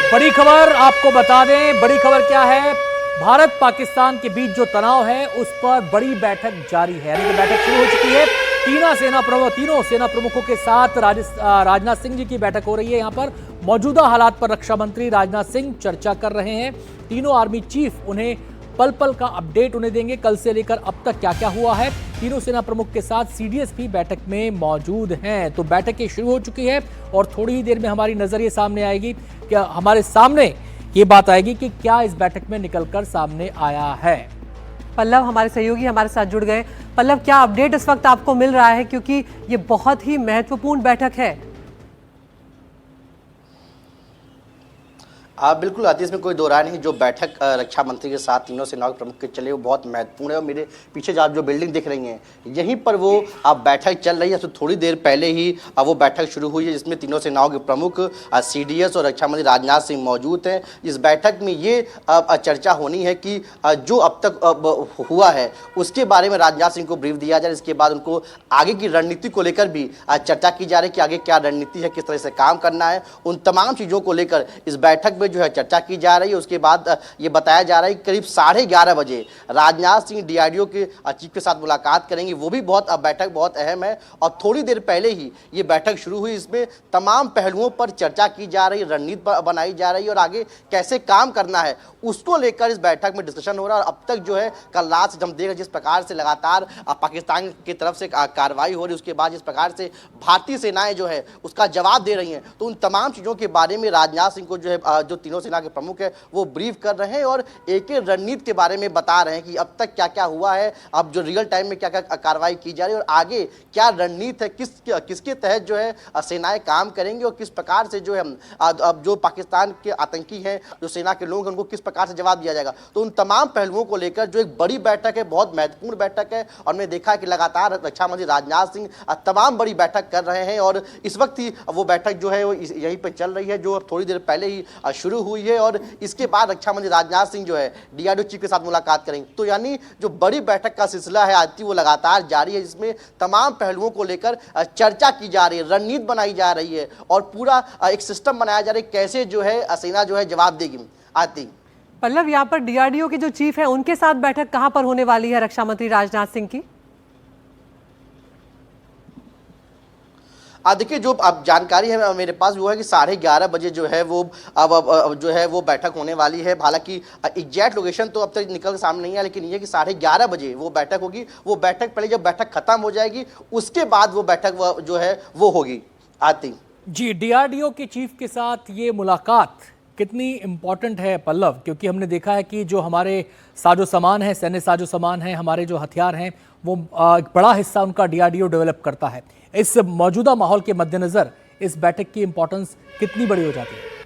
बड़ी खबर आपको बता दें, बड़ी खबर क्या है। भारत पाकिस्तान के बीच जो तनाव है उस पर बड़ी बैठक जारी है, यानी कि बैठक शुरू हो चुकी है। तीनों सेना प्रमुखों के साथ राजनाथ सिंह जी की बैठक हो रही है। यहां पर मौजूदा हालात पर रक्षा मंत्री राजनाथ सिंह चर्चा कर रहे हैं। तीनों आर्मी चीफ उन्हें पल पल का अपडेट उन्हें देंगे, कल से लेकर अब तक क्या क्या हुआ है। तीनों सेना प्रमुख के साथ सीडीएस भी बैठक में मौजूद हैं। तो बैठकें शुरू हो चुकी है और थोड़ी ही देर में हमारी नजर ये सामने आएगी, क्या हमारे सामने ये बात आएगी कि क्या इस बैठक में निकलकर सामने आया है। पल्लव हमारे सहयोगी हमारे साथ जुड़ गए। पल्लव, क्या अपडेट इस वक्त आपको मिल रहा है, क्योंकि ये बहुत ही महत्वपूर्ण बैठक है। बिल्कुल आती, इसमें कोई दो राय नहीं। जो बैठक रक्षा मंत्री के साथ तीनों सेनाओं के प्रमुख के चले वो बहुत महत्वपूर्ण है। और मेरे पीछे जो आप जो बिल्डिंग दिख रही हैं, यहीं पर वो बैठक चल रही है। तो थोड़ी देर पहले ही वो बैठक शुरू हुई है, जिसमें तीनों सेनाओं के प्रमुख सीडीएस और रक्षा मंत्री राजनाथ सिंह मौजूद हैं। इस बैठक में ये चर्चा होनी है कि जो अब तक हुआ है उसके बारे में राजनाथ सिंह को ब्रीफ दिया जाए। इसके बाद उनको आगे की रणनीति को लेकर भी चर्चा की जा रही है कि आगे क्या रणनीति है, किस तरह से काम करना है। उन तमाम चीज़ों को लेकर इस बैठक में जो है चर्चा की जा रही है। उसके बाद ये बताया जा रहा है कि करीब 11:30 बजे राजनाथ सिंह डीआरडीओ के चीफ के साथ मुलाकात करेंगे। वो भी बैठक बहुत अहम है। और थोड़ी देर पहले ही ये बैठक शुरू हुई। इसमें तमाम पहलुओं पर चर्चा की जा रही है, रणनीति बनाई जा रही है और आगे कैसे काम करना है उसको लेकर इस बैठक में डिस्कशन हो रहा है। और अब तक जो है कल रात से हम देख रहे जिस प्रकार से लगातार पाकिस्तान की तरफ से कार्रवाई हो रही है, उसके बाद जिस प्रकार से भारतीय सेनाएं जो है उसका जवाब दे रही हैं, तो उन तमाम चीज़ों के बारे में राजनाथ सिंह को जो है जो तीनों सेना के प्रमुख है वो ब्रीफ कर रहे हैं और एक रणनीति के बारे में बता रहे हैं कि अब तक क्या क्या हुआ है, अब जो रियल टाइम में क्या क्या कार्रवाई की जा रही है और आगे क्या रणनीति है, किसके तहत जो है सेनाएं काम करेंगे और किस प्रकार से जो है अब जो पाकिस्तान के आतंकी हैं, जो सेना के लोग हैं, उनको किस प्रकार से जवाब दिया जाएगा। तो उन तमाम पहलुओं को लेकर जो एक बड़ी बैठक है, बहुत महत्वपूर्ण बैठक है। और मैंने देखा है कि लगातार रक्षा मंत्री राजनाथ सिंह तमाम बड़ी बैठक कर रहे हैं और इस वक्त ही वो बैठक जो है वो यहीं पर चल रही है, जो थोड़ी देर पहले ही शुरू हुई है। और इसके बाद रक्षा मंत्री राजनाथ सिंह जो है डीआरडीओ चीफ के साथ मुलाकात करेंगे। तो यानी जो बड़ी बैठक का सिलसिला है आज वो लगातार जारी है, जिसमें तमाम पहलुओं को लेकर चर्चा की जा रही है, रणनीति बनाई जा रही है और पूरा एक सिस्टम बनाया जा रहा है कैसे जो है सेना जो है जवाब देगी। आती पल्लव, यहाँ पर डीआरडीओ के जो चीफ है उनके साथ बैठक कहाँ पर होने वाली है रक्षा मंत्री राजनाथ सिंह की? देखिए, जो अब जानकारी है मेरे पास वो है कि 11:30 बजे जो है वो अब जो है वो बैठक होने वाली है। हालांकि एग्जैक्ट लोकेशन तो अब तक निकल के सामने नहीं है, लेकिन ये कि 11:30 बजे वो बैठक होगी। वो बैठक पहले जब बैठक खत्म हो जाएगी उसके बाद वो बैठक जो है वो होगी। आती जी, डीआरडीओ के चीफ के साथ ये मुलाकात कितनी इंपॉर्टेंट है पल्लव, क्योंकि हमने देखा है कि जो हमारे साजो सामान है, सैन्य साजो सामान है, हमारे जो हथियार हैं, वो एक बड़ा हिस्सा उनका डीआरडीओ डेवलप करता है। इस मौजूदा माहौल के मद्देनजर इस बैठक की इंपॉर्टेंस कितनी बड़ी हो जाती है?